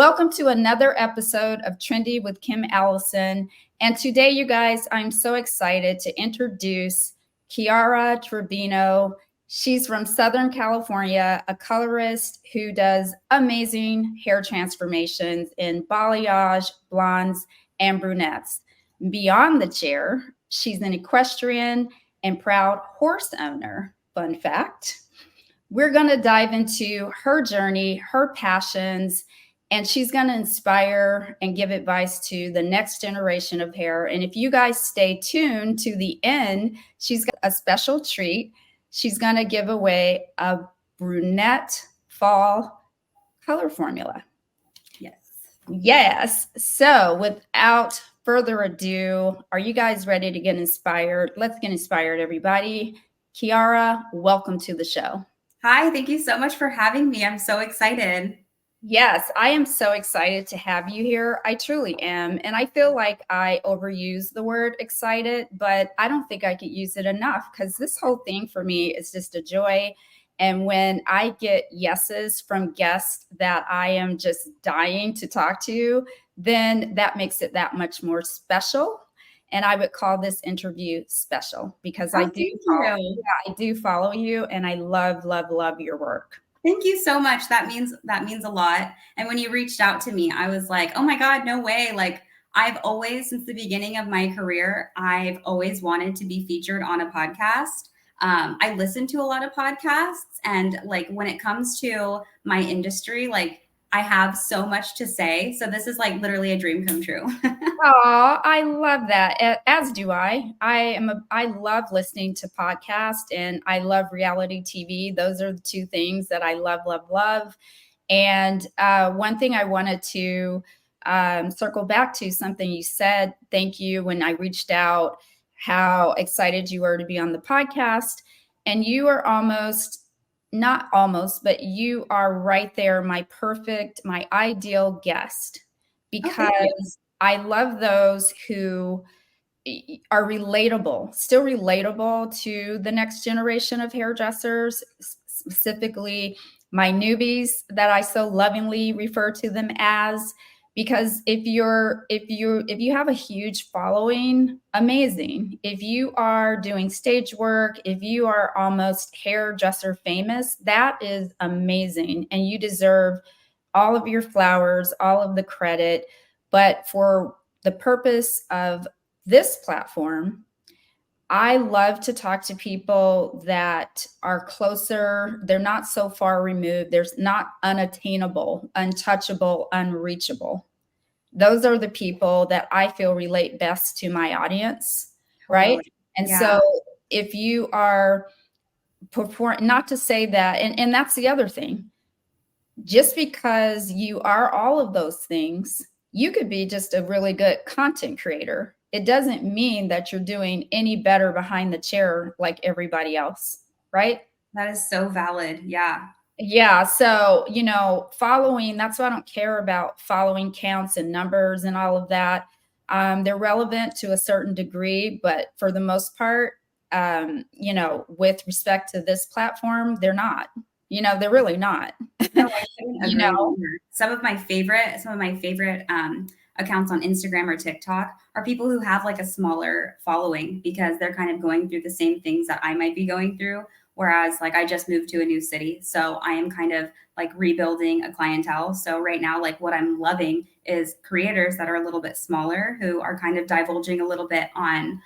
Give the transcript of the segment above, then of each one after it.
Welcome to another episode of Trendy with Kim Allison. And today, you guys, I'm so excited to introduce Kiara Trevino. She's from Southern California, a colorist who does amazing hair transformations in balayage, blondes, and brunettes. Beyond the chair, she's an equestrian and proud horse owner. Fun fact. We're going to dive into her journey, her passions, and she's going to inspire and give advice to the next generation of hair. And if you guys stay tuned to the end, she's got a special treat. She's going to give away a brunette fall color formula. Yes. So without further ado, are you guys ready to get inspired? Let's get inspired, everybody. Kiara, welcome to the show. Hi, thank you so much for having me. I'm so excited. Yes, I am so excited to have you here. I truly am. And I feel like I overuse the word excited, but I don't think I could use it enough because this whole thing for me is just a joy. And when I get yeses from guests that I am just dying to talk to, then that makes it that much more special. And I would call this interview special because I do follow you and I love, love, love your work. Thank you so much. That means a lot. And when you reached out to me, I was like, oh my God, no way. Like I've always, since the beginning of my career, I've always wanted to be featured on a podcast. I listen to a lot of podcasts, and like when it comes to my industry, like I have so much to say. So this is like literally a dream come true. Oh, I love that. As do I. I love listening to podcasts and I love reality TV. Those are the two things that I love, love, love. And one thing I wanted to circle back to something you said. Thank you when I reached out, how excited you were to be on the podcast. And you are not almost, but you are right there, my ideal guest, because I love those who are relatable, still relatable to the next generation of hairdressers, specifically my newbies that I so lovingly refer to them as. Because if you have a huge following, amazing. If you are doing stage work, if you are almost hairdresser famous, that is amazing. And you deserve all of your flowers, all of the credit. But for the purpose of this platform, I love to talk to people that are closer. They're not so far removed. They're not unattainable, untouchable, unreachable. Those are the people that I feel relate best to my audience, right? And so if you are not to say that, and that's the other thing, just because you are all of those things, you could be just a really good content creator. It doesn't mean that you're doing any better behind the chair like everybody else, right? That is so valid. Yeah. Yeah. So, following, that's why I don't care about following counts and numbers and all of that. They're relevant to a certain degree, but for the most part, with respect to this platform, they're not. They're really not. No, some of my favorite accounts on Instagram or TikTok are people who have like a smaller following because they're kind of going through the same things that I might be going through. Whereas like I just moved to a new city. So I am kind of like rebuilding a clientele. So right now, like what I'm loving is creators that are a little bit smaller who are kind of divulging a little bit on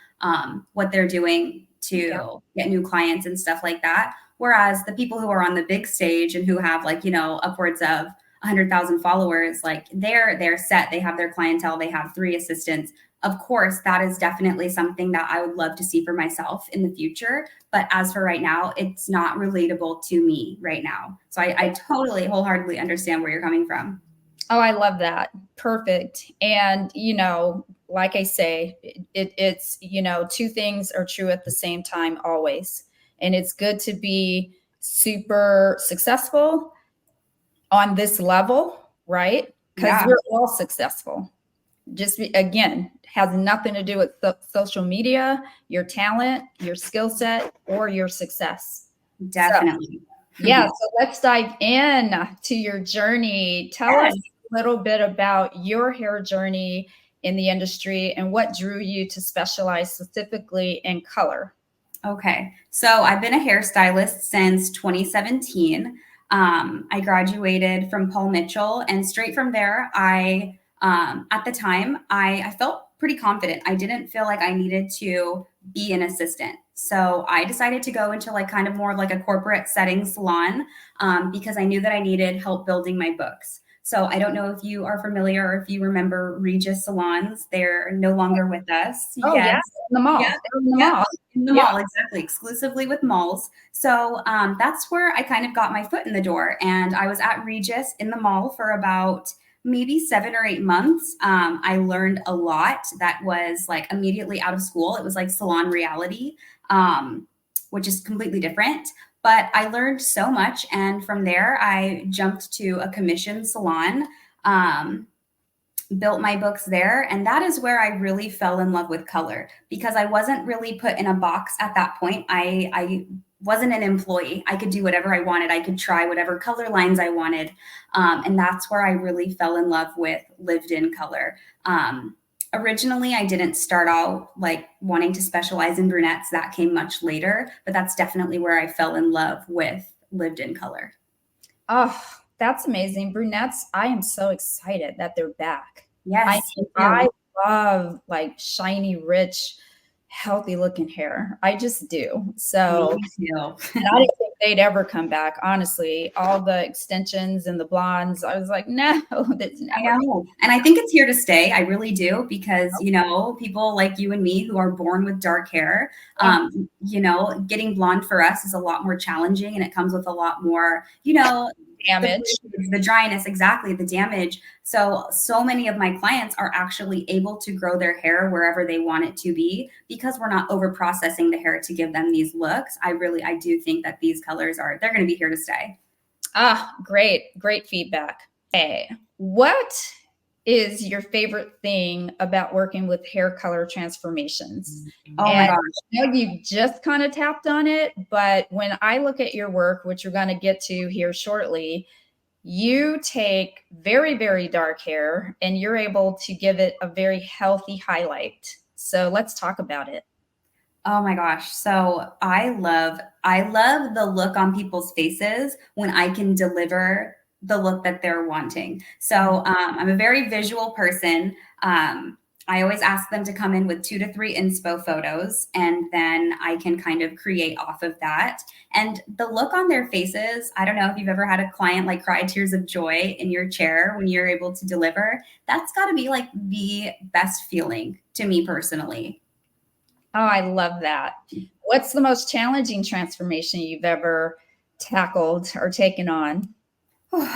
what they're doing to get new clients and stuff like that. Whereas the people who are on the big stage and who have like, upwards of 100,000 followers, like they're set, they have their clientele, they have 3 assistants. Of course, that is definitely something that I would love to see for myself in the future. But as for right now, it's not relatable to me right now. So I totally wholeheartedly understand where you're coming from. Oh, I love that. Perfect. And, like I say, it's, two things are true at the same time always. And it's good to be super successful on this level, right? Because we're all successful. Just again, has nothing to do with social media, your talent, your skill set, or your success. Definitely. So let's dive in to your journey. Tell us a little bit about your hair journey in the industry and what drew you to specialize specifically in color. Okay. So I've been a hairstylist since 2017. I graduated from Paul Mitchell, and straight from there, at the time, I felt pretty confident. I didn't feel like I needed to be an assistant. So I decided to go into like kind of more like a corporate setting salon, because I knew that I needed help building my books. So I don't know if you are familiar or if you remember Regis salons. They're no longer with us. Oh, Yes. yeah, in the mall. Yeah. In the Yeah. mall. In the Yeah. mall, exactly, exclusively with malls. So that's where I kind of got my foot in the door. And I was at Regis in the mall for about maybe 7 or 8 months. I learned a lot that was like immediately out of school. It was like salon reality, which is completely different. But I learned so much. And from there, I jumped to a commission salon. Built my books there. And that is where I really fell in love with color, because I wasn't really put in a box at that point. I wasn't an employee. I could do whatever I wanted. I could try whatever color lines I wanted. And that's where I really fell in love with lived in color. Originally, I didn't start out like wanting to specialize in brunettes. That came much later, but that's definitely where I fell in love with lived in color. Oh, that's amazing. Brunettes, I am so excited that they're back. Yes. I love like shiny, rich, healthy looking hair. I just do. So and I didn't think they'd ever come back. Honestly, all the extensions and the blondes, I was like, no, that's never. I know. And I think it's here to stay. I really do, because, you know, people like you and me who are born with dark hair, you know, getting blonde for us is a lot more challenging, and it comes with a lot more, you know, damage, the dryness, exactly, the damage. So many of my clients are actually able to grow their hair wherever they want it to be, because we're not over processing the hair to give them these looks. I do think that these colors they're going to be here to stay. Great feedback. Hey, what is your favorite thing about working with hair color transformations? Oh my gosh. I know you just kind of tapped on it, but when I look at your work, which we're going to get to here shortly, you take very, very dark hair and you're able to give it a very healthy highlight. So let's talk about it. Oh my gosh. So I love the look on people's faces when I can deliver the look that they're wanting. So I'm a very visual person. I always ask them to come in with 2 to 3 inspo photos, and then I can kind of create off of that. And the look on their faces, I don't know if you've ever had a client like cry tears of joy in your chair when you're able to deliver. That's got to be like the best feeling to me personally. Oh, I love that. What's the most challenging transformation you've ever tackled or taken on?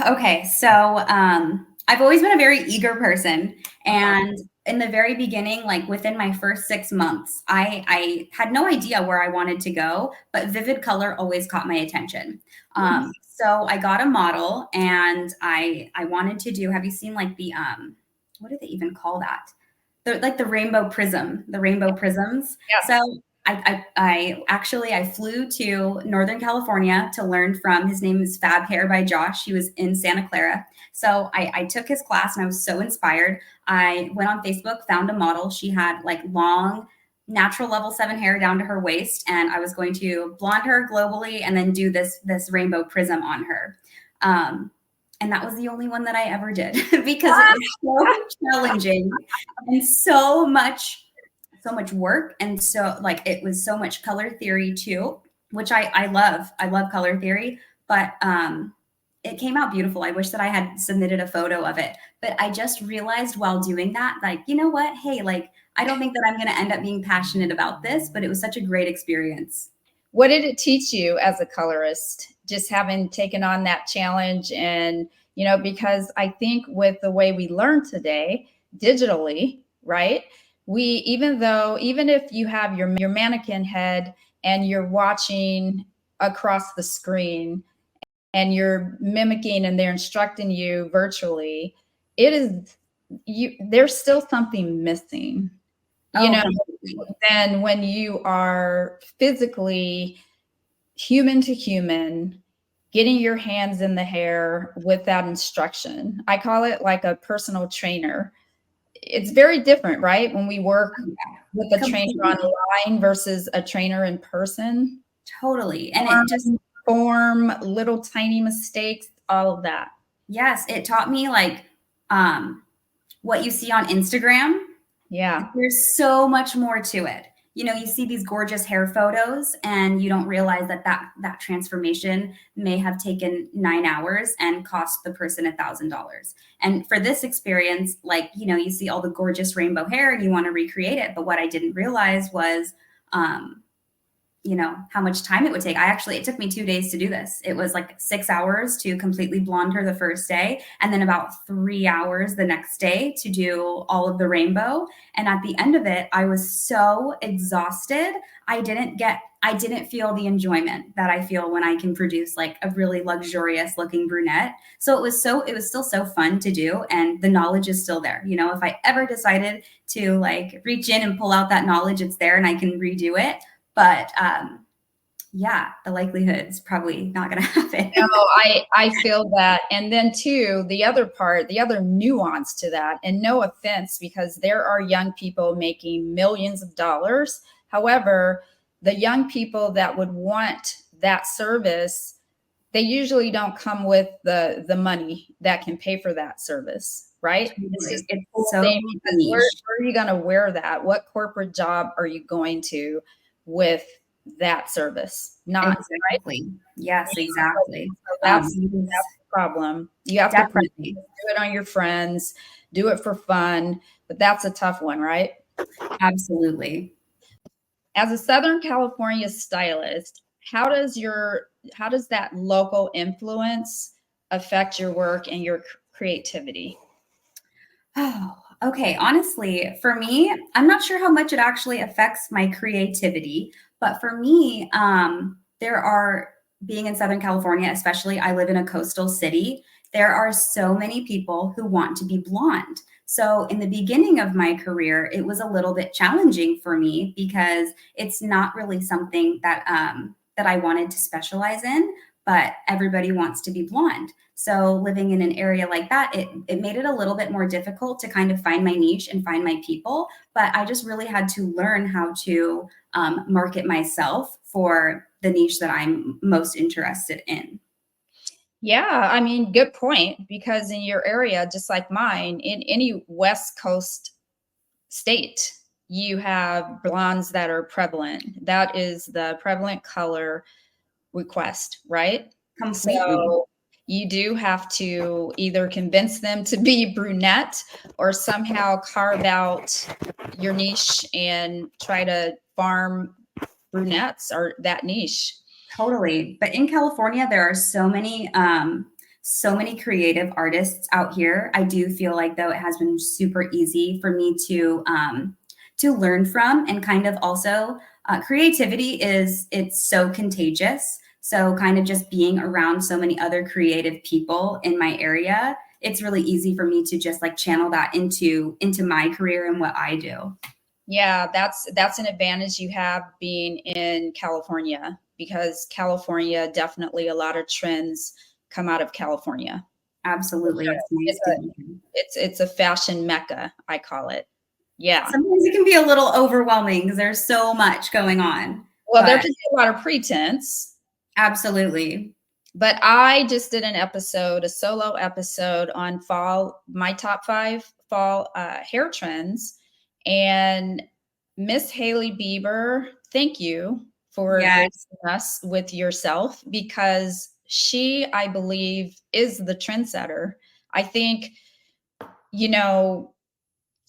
Okay, so I've always been a very eager person, and in the very beginning, like within my first 6 months, I had no idea where I wanted to go, but vivid color always caught my attention. So I got a model, and I wanted to do. Have you seen like the what do they even call that? Like the rainbow prisms. Yeah. So I flew to Northern California to learn from, his name is Fab Hair by Josh. He was in Santa Clara. So I took his class and I was so inspired. I went on Facebook, found a model. She had like long, natural level 7 hair down to her waist. And I was going to blonde her globally and then do this rainbow prism on her. And that was the only one that I ever did because it was so challenging and so much work. And so like, it was so much color theory too, which I love. I love color theory, but it came out beautiful. I wish that I had submitted a photo of it, but I just realized while doing that, like, you know what? Hey, like, I don't think that I'm going to end up being passionate about this, but it was such a great experience. What did it teach you as a colorist, just having taken on that challenge? And, you know, because I think with the way we learn today digitally, right? Even if you have your mannequin head and you're watching across the screen and you're mimicking and they're instructing you virtually, there's still something missing. Then when you are physically human to human getting your hands in the hair with that instruction. I call it like a personal trainer. It's very different, right? When we work with a trainer Completely. online versus a trainer in person. Totally. And it just, Form, little tiny mistakes, all of that. yes, it taught me like what you see on Instagram. Yeah. There's so much more to it. You know, you see these gorgeous hair photos and you don't realize that transformation may have taken 9 hours and cost the person $1,000. And for this experience, like, you know, you see all the gorgeous rainbow hair and you want to recreate it. But what I didn't realize was, you know, how much time it would take. It took me 2 days to do this. It was like 6 hours to completely blonde her the first day, and then about 3 hours the next day to do all of the rainbow. And at the end of it, I was so exhausted. I didn't feel the enjoyment that I feel when I can produce like a really luxurious looking brunette. So it was still so fun to do. And the knowledge is still there. You know, if I ever decided to like reach in and pull out that knowledge, it's there and I can redo it. But yeah, the likelihood's probably not going to happen. No, I feel that. And then too, the other part, the other nuance to that, and no offense, because there are young people making millions of dollars. However, the young people that would want that service, they usually don't come with the money that can pay for that service, right? It's just It's the so thing, because niche. where are you going to wear that? What corporate job are you going to with that service? Not exactly. right. Yes, exactly. So that's the problem. You have Definitely. to do it on your friends, do it for fun, but that's a tough one, right? Absolutely. As a Southern California stylist, how does that local influence affect your work and your creativity? Oh, okay. Honestly, for me, I'm not sure how much it actually affects my creativity, but for me, there are, being in Southern California, especially, I live in a coastal city. There are so many people who want to be blonde. So in the beginning of my career, it was a little bit challenging for me because it's not really something that I wanted to specialize in, but everybody wants to be blonde. So living in an area like that, it made it a little bit more difficult to kind of find my niche and find my people. But I just really had to learn how to market myself for the niche that I'm most interested in. Yeah, I mean, good point. Because in your area, just like mine, in any West Coast state, you have blondes that are prevalent. That is the prevalent color request, right? Completely. So you do have to either convince them to be brunette or somehow carve out your niche and try to farm brunettes or that niche. Totally. But in California, there are so many creative artists out here. I do feel like though it has been super easy for me to learn from, and kind of also creativity it's so contagious. So kind of just being around so many other creative people in my area, it's really easy for me to just like channel that into my career and what I do. Yeah, that's an advantage you have being in California, because California, definitely a lot of trends come out of California. Absolutely. It's nice It's to a be here. it's a fashion mecca, I call it. Yeah. Sometimes it can be a little overwhelming because there's so much going on. Well, there But can be a lot of pretense, absolutely. but I just did a solo episode on my top 5 fall hair trends. And Miss Haley Bieber, thank you for gracing Yes. us with yourself, because she, I believe, is the trendsetter. I think, you know,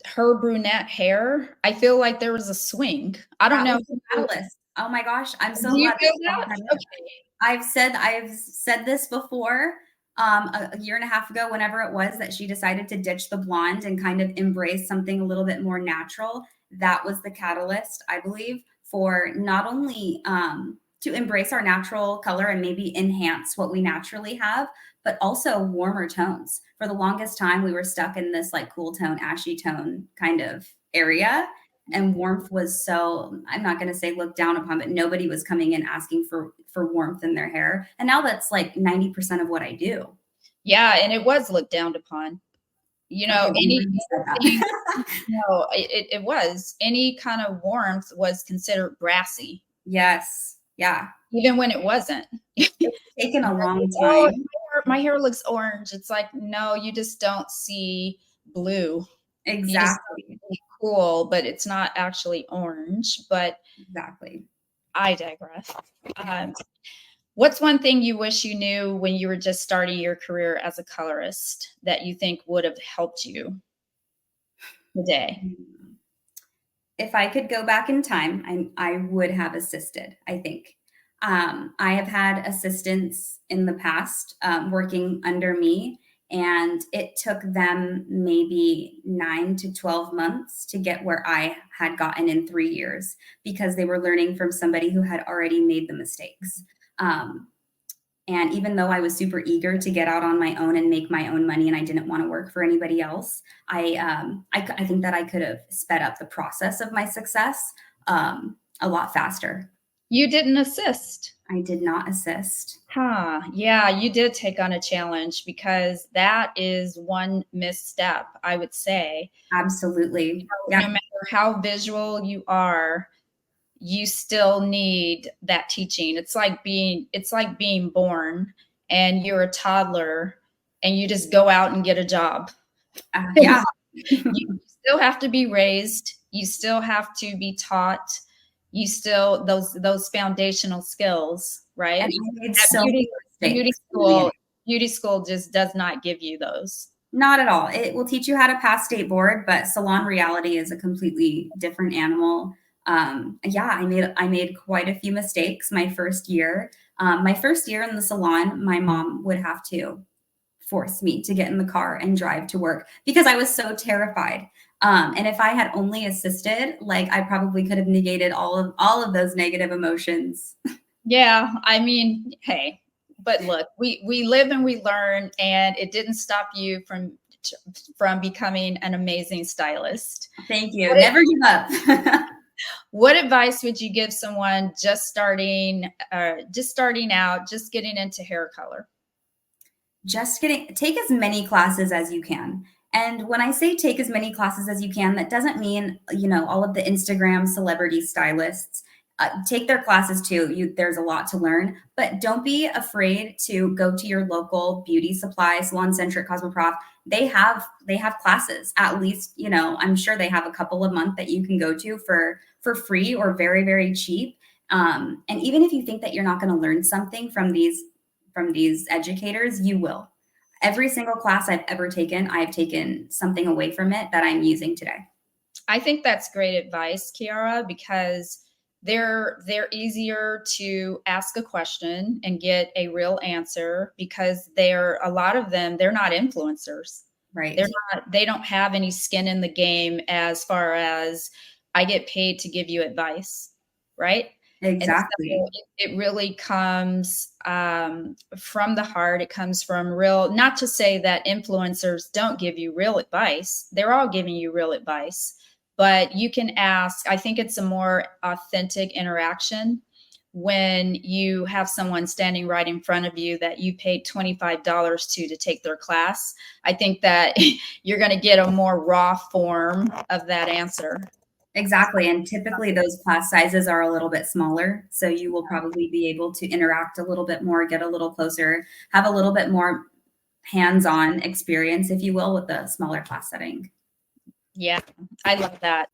her brunette hair, I feel like there was a swing. I don't That know. was the catalyst. Oh my gosh. I'm Do so you glad that feel you brought that? that up. Okay. I've said this before. A year and a half ago, whenever it was that she decided to ditch the blonde and kind of embrace something a little bit more natural, that was the catalyst, I believe, for not only to embrace our natural color and maybe enhance what we naturally have, but also warmer tones. For the longest time, we were stuck in this like cool tone, ashy tone kind of area. and warmth was so, I'm not going to say looked down upon, but nobody was coming in asking for warmth in their hair. And now that's like 90% of what I do. Yeah, and it was looked down upon. You know, Okay, anything, no, it was. Any kind of warmth was considered brassy. Yes. Yeah. Even when it wasn't. It's taken a long Oh, time. my hair looks orange. It's like, no, you just don't see blue. You just Exactly. see cool, but it's not actually orange. But Exactly. I digress. What's one thing you wish you knew when you were just starting your career as a colorist that you think would have helped you today? If I could go back in time, I would have assisted, I think. I have had assistants in the past working under me, and it took them maybe 9 to 12 months to get where I had gotten in 3 years because they were learning from somebody who had already made the mistakes. And even though I was super eager to get out on my own and make my own money and I didn't want to work for anybody else, I think that I could have sped up the process of my success a lot faster. You didn't assist. I did not assist. Huh. Yeah, you did take on a challenge because that is one misstep, I would say. Absolutely. No matter how visual you are, you still need that teaching. It's like being born and you're a toddler and you just go out and get a job. Yeah. You still have to be raised. You still have to be taught. You still those foundational skills, right? And I made so many mistakes. Beauty school just does not give you those. Not at all. It will teach you how to pass state board, but salon reality is a completely different animal. Yeah, I made quite a few mistakes my first year. My first year in the salon, my mom would have to force me to get in the car and drive to work because I was so terrified. And if I had only assisted, like I probably could have negated all of those negative emotions. Yeah, I mean, hey, but look, we live and we learn, and it didn't stop you from becoming an amazing stylist. Thank you. Never give up. What advice would you give someone just starting out, just getting into hair color? Take as many classes as you can. And when I say take as many classes as you can, that doesn't mean, all of the Instagram celebrity stylists. Take their classes too. There's a lot to learn, but don't be afraid to go to your local beauty supply, Salon Centric, Cosmoprof. They have classes. At least, I'm sure they have a couple a month that you can go to for free or very, very cheap. And even if you think that you're not going to learn something from these educators, you will. Every single class I've ever taken, I've taken something away from it that I'm using today. I think that's great advice, Kiara, because they're easier to ask a question and get a real answer because a lot of them, they're not influencers. Right. They don't have any skin in the game as far as I get paid to give you advice, right? Exactly. And so it really comes from the heart. It comes from real, not to say that influencers don't give you real advice. They're all giving you real advice, but you can ask. I think it's a more authentic interaction when you have someone standing right in front of you that you paid $25 to take their class. I think that you're going to get a more raw form of that answer. Exactly. And typically those class sizes are a little bit smaller. So you will probably be able to interact a little bit more, get a little closer, have a little bit more hands-on experience, if you will, with the smaller class setting. Yeah, I love that.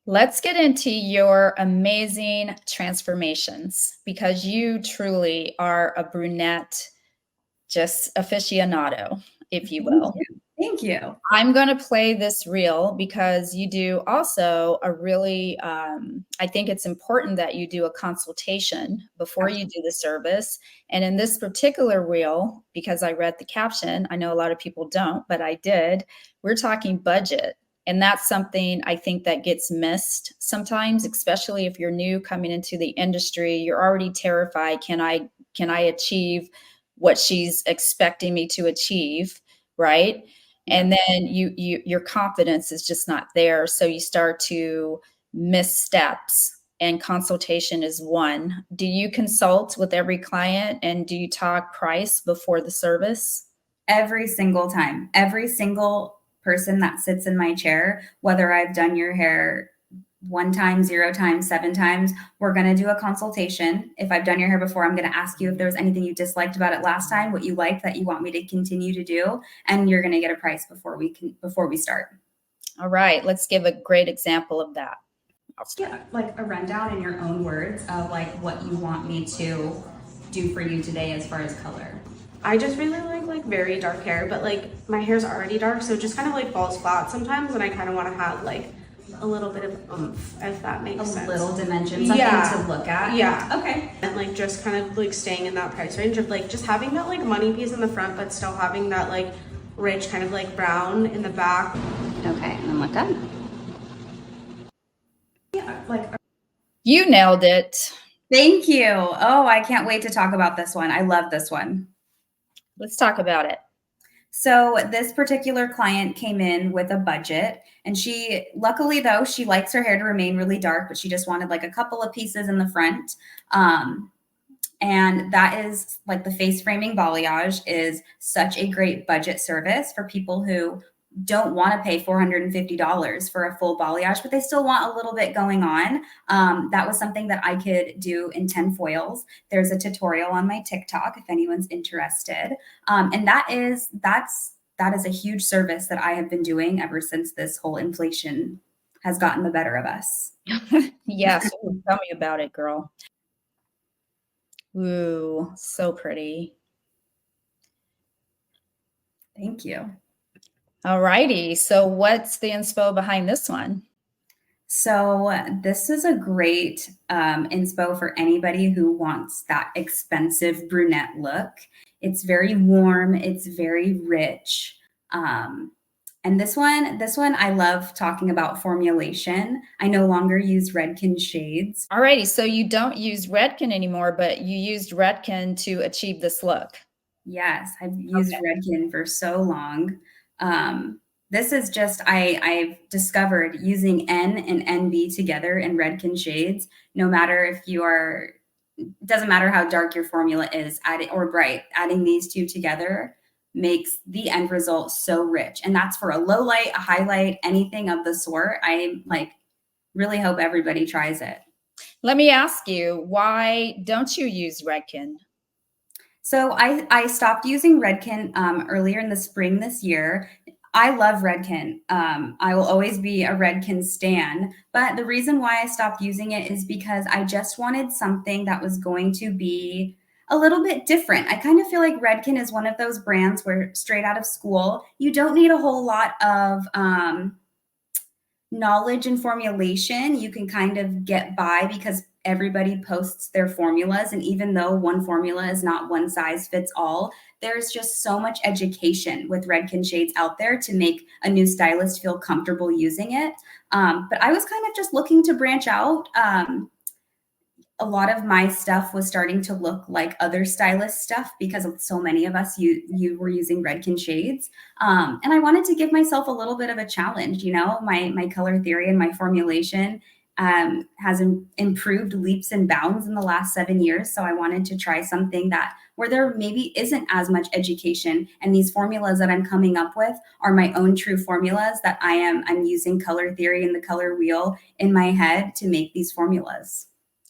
Let's get into your amazing transformations because you truly are a brunette, just aficionado, if you will. Thank you. I'm going to play this reel because you do also a really, I think it's important that you do a consultation before you do the service. And in this particular reel, because I read the caption, I know a lot of people don't, but I did, we're talking budget. And that's something I think that gets missed sometimes, especially if you're new coming into the industry. You're already terrified. Can I achieve what she's expecting me to achieve, right? And then your confidence is just not there. So you start to miss steps, and consultation is one. Do you consult with every client, and do you talk price before the service? Every single time. Every single person that sits in my chair, whether I've done your hair 1 time, 0 times, 7 times, we're going to do a consultation. If I've done your hair before, I'm going to ask you if there was anything you disliked about it last time, what you liked that you want me to continue to do, and you're going to get a price before we start. All right, let's give a great example of that. Yeah, like a rundown in your own words of like what you want me to do for you today as far as color. I just really like very dark hair, but like my hair's already dark, so it just kind of like falls flat sometimes, and I kind of want to have like a little bit of oomph, if that makes sense. A little dimension, something to look at. Yeah. Okay. And like just kind of like staying in that price range of like just having that like money piece in the front, but still having that like rich kind of like brown in the back. Okay, and then look up. Yeah, like. You nailed it. Thank you. Oh, I can't wait to talk about this one. I love this one. Let's talk about it. So this particular client came in with a budget, and she, luckily though, she likes her hair to remain really dark, but she just wanted like a couple of pieces in the front. And that is like the face framing balayage is such a great budget service for people who don't want to pay $450 for a full balayage, but they still want a little bit going on. That was something that I could do in 10 foils. There's a tutorial on my TikTok if anyone's interested. And that is a huge service that I have been doing ever since this whole inflation has gotten the better of us. Yes, tell me about it, girl. Ooh, so pretty. Thank you. All righty. So what's the inspo behind this one? So this is a great inspo for anybody who wants that expensive brunette look. It's very warm. It's very rich. And this one, I love talking about formulation. I no longer use Redken shades. All righty. So you don't use Redken anymore, but you used Redken to achieve this look. Yes, I've used Redken for so long. This is just, I've discovered using N and NB together in Redken shades, no matter if you are, it doesn't matter how dark your formula is or bright, adding these two together makes the end result so rich. And that's for a low light, a highlight, anything of the sort. I like really hope everybody tries it. Let me ask you, why don't you use Redken? So I stopped using Redken earlier in the spring this year. I love Redken. I will always be a Redken stan. But the reason why I stopped using it is because I just wanted something that was going to be a little bit different. I kind of feel like Redken is one of those brands where straight out of school, you don't need a whole lot of knowledge and formulation. You can kind of get by because everybody posts their formulas. And even though one formula is not one size fits all, there's just so much education with Redken shades out there to make a new stylist feel comfortable using it. But I was kind of just looking to branch out. A lot of my stuff was starting to look like other stylist stuff because so many of us you were using Redken shades. And I wanted to give myself a little bit of a challenge. You know, my color theory and my formulation has improved leaps and bounds in the last 7 years. So I wanted to try something where there maybe isn't as much education, and these formulas that I'm coming up with are my own true formulas that I'm using color theory and the color wheel in my head to make these formulas.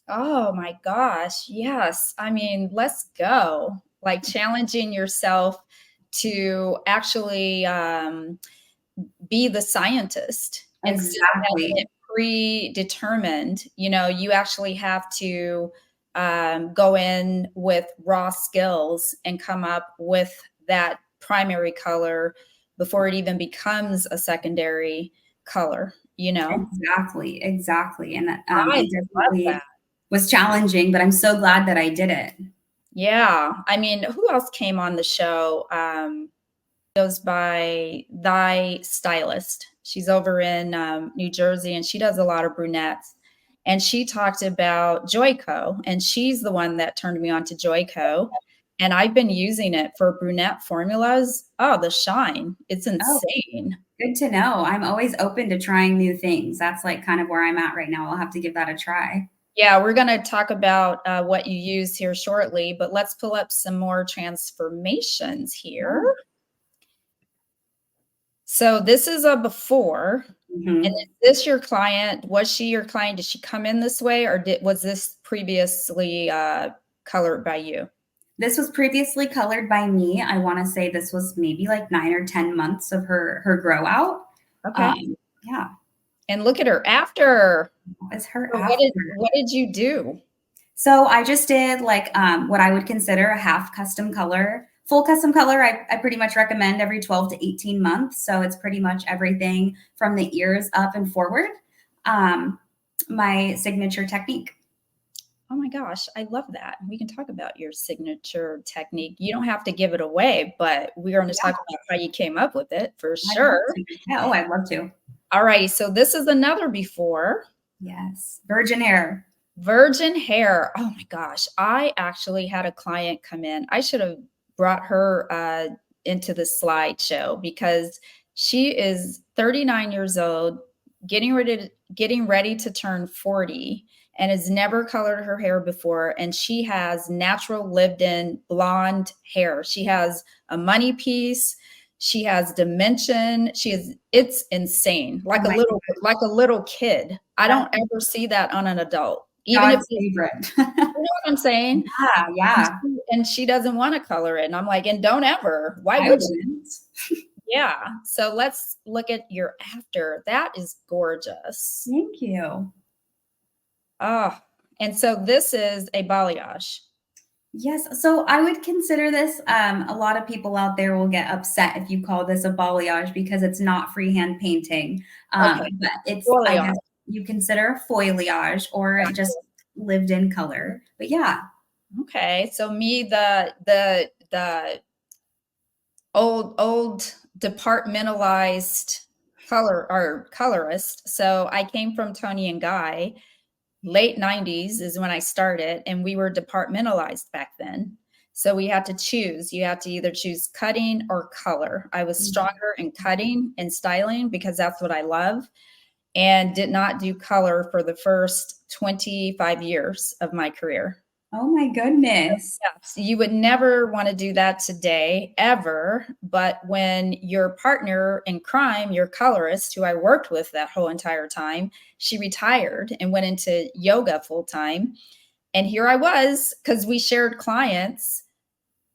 Oh my gosh. Yes. I mean, let's go. Like challenging yourself to actually be the scientist. Exactly. Instead of having it predetermined, you know, you actually have to go in with raw skills and come up with that primary color before it even becomes a secondary color, you know? Exactly. And I love that. Was challenging, but I'm so glad that I did it. Yeah. I mean, who else came on the show? Goes by Thy Stylist. She's over in New Jersey, and she does a lot of brunettes. And she talked about Joico, and she's the one that turned me on to Joico. and I've been using it for brunette formulas. Oh, the shine. It's Oh, insane. good to know. I'm always open to trying new things. That's like kind of where I'm at right now. I'll have to give that a try. Yeah, we're going to talk about what you use here shortly, but let's pull up some more transformations here. Yeah. So this is a before. Mhm. And is this your client? Was she your client? Did she come in this way, or was this previously colored by you? This was previously colored by me. I want to say this was maybe like 9 or 10 months of her grow out. Okay. Yeah, And look at her after. it's her So after. what did you do? So I just did like what I would consider a half custom color. Full custom color, I pretty much recommend every 12 to 18 months. So it's pretty much everything from the ears up and forward. My signature technique. Oh my gosh, I love that. We can talk about your signature technique. You don't have to give it away, but we're going to talk about how you came up with it for sure. Yeah, oh, I'd love to. All righty. So this is another before. Yes. Virgin hair. Virgin hair. Oh my gosh. I actually had a client come in. I should have brought her into the slideshow because she is 39 years old, getting ready to turn 40, and has never colored her hair before. And she has natural lived-in blonde hair. She has a money piece. She has dimension. It's insane. Like a little kid. I don't ever see that on an adult. Even God's if favorite. you know what I'm saying? Yeah. And she doesn't want to color it. And I'm like, and don't ever. Why I would you? wouldn't. Yeah. So let's look at your after. That is gorgeous. Thank you. Oh, and so this is a balayage. Yes. So I would consider this, a lot of people out there will get upset if you call this a balayage because it's not freehand painting. Okay. But it's, Foliage. I guess you consider a foliage or just lived in color. But yeah. Okay. So me, the old departmentalized colorist. So I came from Tony and Guy. Late 90s is when I started, and we were departmentalized back then. So we had to choose. You had to either choose cutting or color. I was stronger in cutting and styling because that's what I love, and did not do color for the first 25 years of my career. Oh my goodness. Yes, you would never want to do that today, ever. But when your partner in crime, your colorist, who I worked with that whole entire time, she retired and went into yoga full time. And here I was, because we shared clients,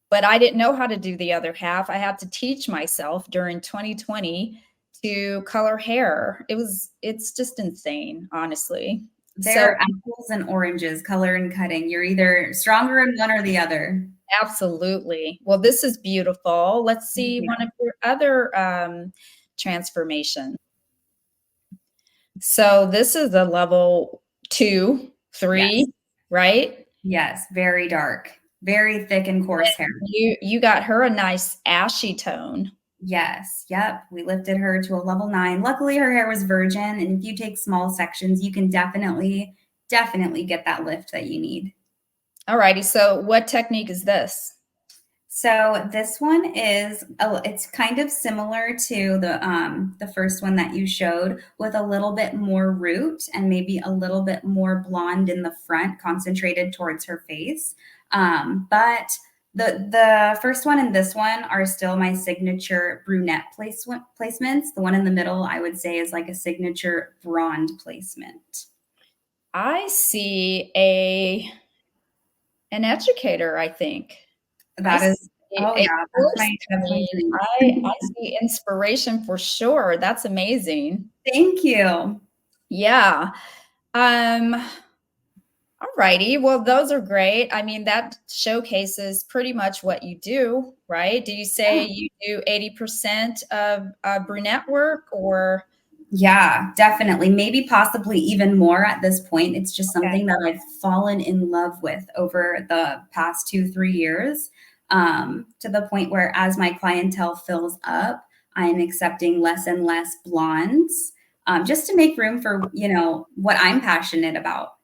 but I didn't know how to do the other half. I had to teach myself during 2020 to color hair. It's just insane, honestly. They're apples and oranges, color and cutting. You're either stronger in one or the other. Absolutely. Well, this is beautiful. Let's see one of your other transformations. So this is a level 2, 3, Yes. right? Yes, very dark, very thick and coarse hair. You got her a nice ashy tone. Yes. Yep. We lifted her to a level 9. Luckily, her hair was virgin. And if you take small sections, you can definitely get that lift that you need. All righty. So what technique is this? So this one is, it's kind of similar to the first one that you showed, with a little bit more root and maybe a little bit more blonde in the front, concentrated towards her face. But the first one and this one are still my signature brunette placements. The one in the middle, I would say, is like a signature blonde placement. I see an educator, I think. That is, oh yeah, that's my dream. I see inspiration for sure. That's amazing. Thank you. Yeah. All righty. Well, those are great. I mean, that showcases pretty much what you do, right? Do you say you do 80% of brunette work, or? Yeah, definitely. Maybe possibly even more at this point. It's just something that I've fallen in love with over the past 2-3 years, to the point where as my clientele fills up, I'm accepting less and less blondes, just to make room for, what I'm passionate about.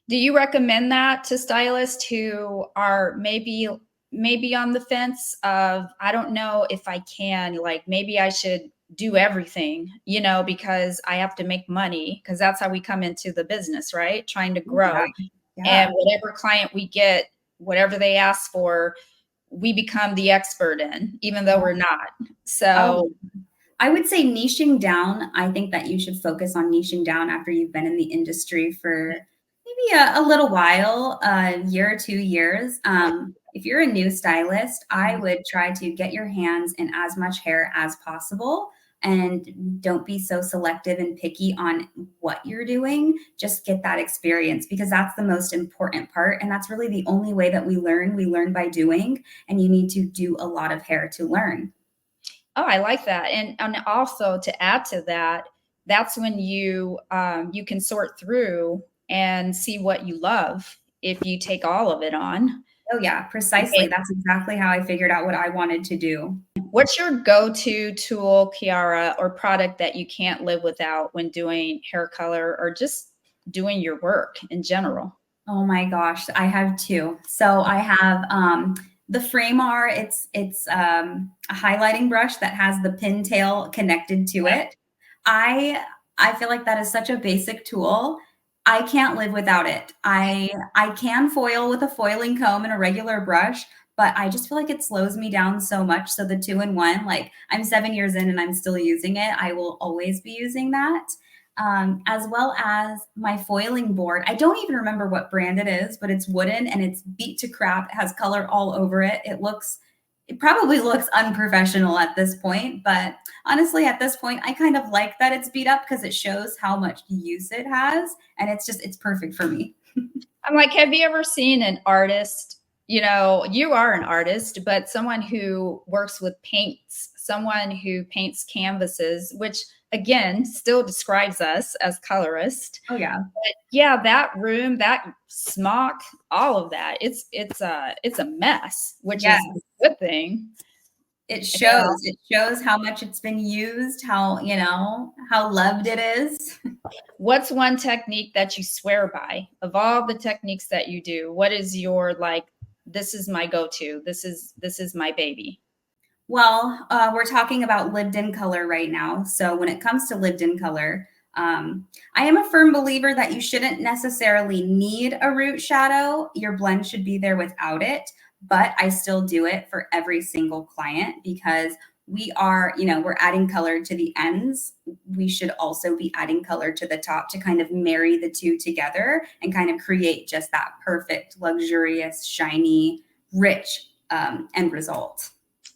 Do you recommend that to stylists who are maybe maybe on the fence of, I don't know if I can, like, maybe I should do everything, because I have to make money, because that's how we come into the business, right? Trying to grow. Yeah. And whatever client we get, whatever they ask for, we become the expert in, even though we're not. So, I would say niching down. I think that you should focus on niching down after you've been in the industry for maybe a little while, a year or 2 years. If you're a new stylist, I would try to get your hands in as much hair as possible, and don't be so selective and picky on what you're doing. Just get that experience, because that's the most important part. And that's really the only way that we learn. We learn by doing, and you need to do a lot of hair to learn. oh, I like that. And also, to add to that, that's when you can sort through and see what you love if you take all of it on. Oh yeah, precisely. That's exactly how I figured out what I wanted to do. What's your go-to tool, Kiara, or product that you can't live without when doing hair color or just doing your work in general? Oh my gosh, I have two. So I have the Framar. It's a highlighting brush that has the pintail connected to it. I feel like that is such a basic tool. I can't live without it. I can foil with a foiling comb and a regular brush, but I just feel like it slows me down so much. So the 2-in-1, like, I'm 7 years in and I'm still using it. I will always be using that. As well as my foiling board. I don't even remember what brand it is, but it's wooden and it's beat to crap. It has color all over it. It probably looks unprofessional at this point, but honestly, at this point, I kind of like that it's beat up because it shows how much use it has. And it's perfect for me. I'm like, have you ever seen an artist? You are an artist, but someone who works with paints, someone who paints canvases, which again still describes us as colorist. Oh yeah. But yeah, that room, that smock, all of that, it's a mess, which is a good thing. It shows how much it's been used, how loved it is. What's one technique that you swear by of all the techniques that you do? What is your, like, this is my go-to, this is my baby? Well, we're talking about lived-in color right now. So when it comes to lived-in color, I am a firm believer that you shouldn't necessarily need a root shadow. Your blend should be there without it, but I still do it for every single client because we're adding color to the ends. We should also be adding color to the top to kind of marry the two together and kind of create just that perfect, luxurious, shiny, rich end result.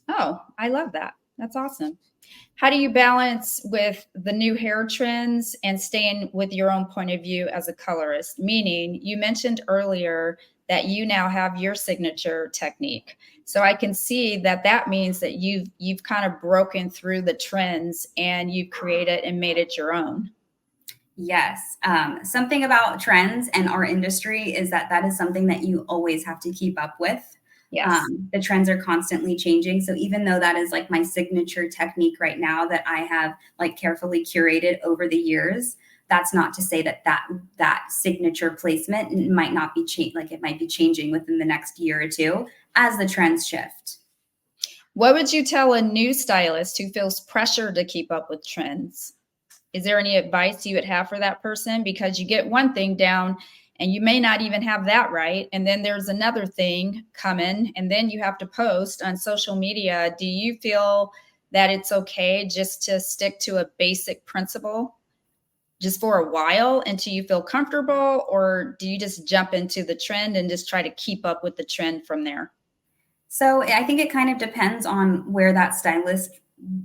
Oh, I love that. That's awesome. How do you balance with the new hair trends and staying with your own point of view as a colorist? Meaning, you mentioned earlier that you now have your signature technique. So I can see that means that you've kind of broken through the trends and you've created and made it your own. Yes. Something about trends and our industry is that is something that you always have to keep up with. Yes. The trends are constantly changing. So even though that is like my signature technique right now that I have like carefully curated over the years, that's not to say that signature placement might not be it might be changing within the next year or two as the trends shift. What would you tell a new stylist who feels pressure to keep up with trends? Is there any advice you would have for that person? Because you get one thing down and you may not even have that right. And then there's another thing coming, and then you have to post on social media. Do you feel that it's okay just to stick to a basic principle just for a while until you feel comfortable? Or do you just jump into the trend and just try to keep up with the trend from there? So I think it kind of depends on where that stylist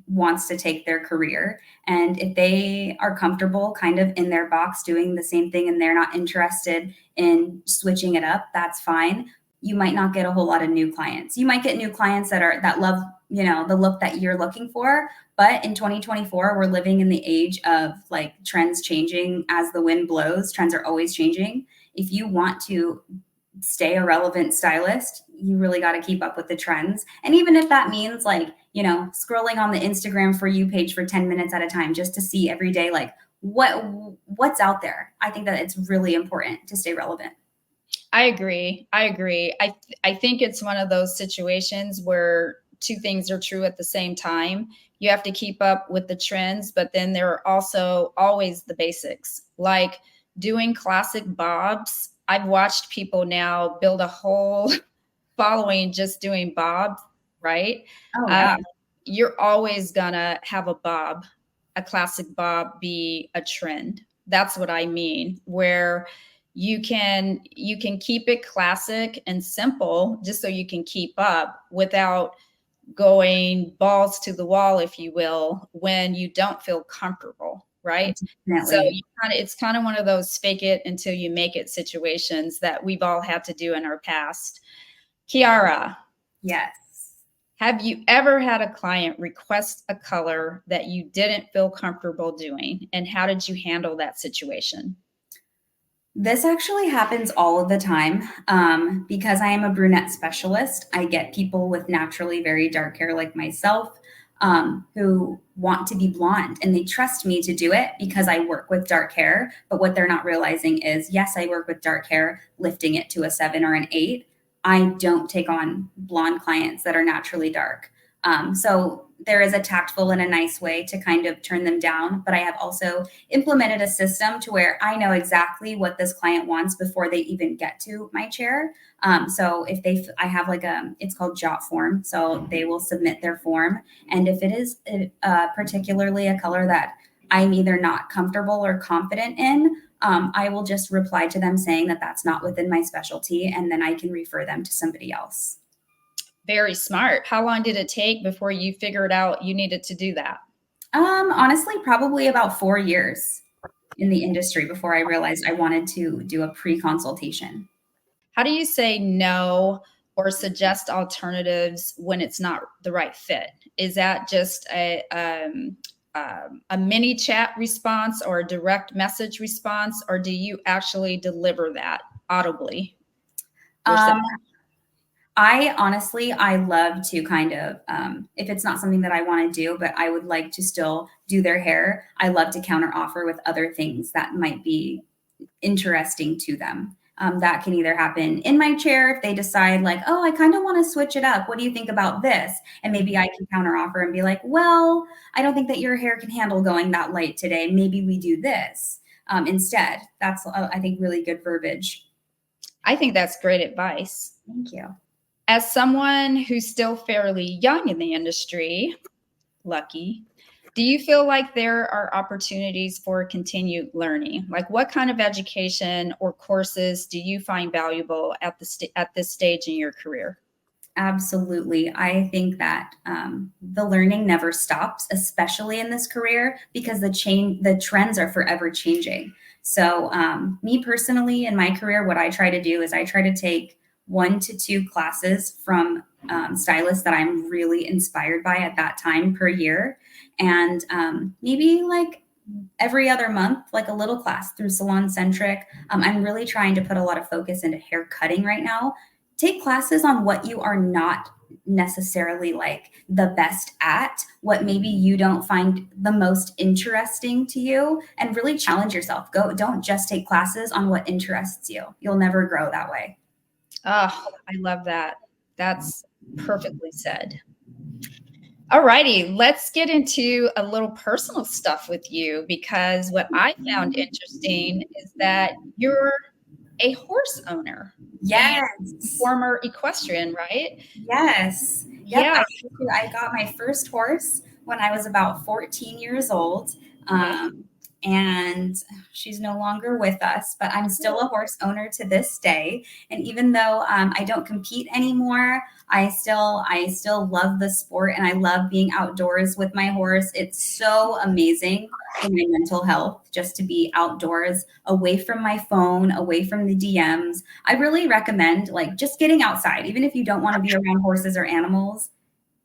wants to take their career. And if they are comfortable kind of in their box doing the same thing and they're not interested in switching it up, that's fine. You might not get a whole lot of new clients. You might get new clients that love, the look that you're looking for. But in 2024, we're living in the age of like trends changing as the wind blows. Trends are always changing. If you want to stay a relevant stylist, you really got to keep up with the trends. And even if that means like, scrolling on the Instagram For You page for 10 minutes at a time, just to see every day, like what's out there. I think that it's really important to stay relevant. I agree. I think it's one of those situations where two things are true at the same time. You have to keep up with the trends, but then there are also always the basics, like doing classic bobs. I've watched people now build a whole following just doing bob, right? Oh Uh, yeah. you're always gonna have a bob, a classic bob be a trend. That's what I mean, where you can keep it classic and simple just so you can keep up without going balls to the wall, if you will, when you don't feel comfortable, right? So Definitely. it's kind of one of those fake it until you make it situations that we've all had to do in our past. Kiara, Yes. have you ever had a client request a color that you didn't feel comfortable doing? And how did you handle that situation? This actually happens all of the time. Because I am a brunette specialist, I get people with naturally very dark hair like myself, who want to be blonde, and they trust me to do it because I work with dark hair. But what they're not realizing is, yes, I work with dark hair, lifting it to a 7 or an 8. I don't take on blonde clients that are naturally dark. So there is a tactful and a nice way to kind of turn them down. But I have also implemented a system to where I know exactly what this client wants before they even get to my chair. So if I have like it's called jot form. So they will submit their form. And if it is particularly a color that I'm either not comfortable or confident in, I will just reply to them saying that that's not within my specialty. And then I can refer them to somebody else. Very smart. How long did it take before you figured out you needed to do that? Honestly, probably about 4 years in the industry before I realized I wanted to do a pre-consultation. How do you say no or suggest alternatives when it's not the right fit? Is that just a mini chat response or a direct message response, or do you actually deliver that audibly yourself? Um, I honestly, I love to kind of, if it's not something that I want to do, but I would like to still do their hair, I love to counter offer with other things that might be interesting to them. That can either happen in my chair if they decide like, oh, I kind of want to switch it up. What do you think about this? And maybe I can counter offer and be like, well, I don't think that your hair can handle going that light today. Maybe we do this instead. That's, I think, really good verbiage. I think that's great advice. Thank you. As someone who's still fairly young in the industry, lucky, do you feel like there are opportunities for continued learning? Like, what kind of education or courses do you find valuable at at this stage in your career? Absolutely. I think that the learning never stops, especially in this career, because the trends are forever changing. So, me personally, in my career, what I try to do is I try to take 1 to 2 classes from stylists that I'm really inspired by at that time per year, and maybe like every other month, like a little class through Salon Centric. I'm really trying to put a lot of focus into hair cutting right now. Take classes on what you are not necessarily like the best at, what maybe you don't find the most interesting to you, and really challenge yourself. Don't just take classes on what interests you. You'll never grow that way. Oh, I love that. That's perfectly said. All righty, let's get into a little personal stuff with you, because what I found interesting is that you're a horse owner and Yes. former equestrian, right? Yes. Yep. Yeah. I got my first horse when I was about 14 years old. And she's no longer with us, but I'm still a horse owner to this day. And even though I don't compete anymore, I still love the sport, and I love being outdoors with my horse. It's so amazing for my mental health just to be outdoors, away from my phone, away from the DMs. I really recommend like just getting outside, even if you don't want to be around horses or animals.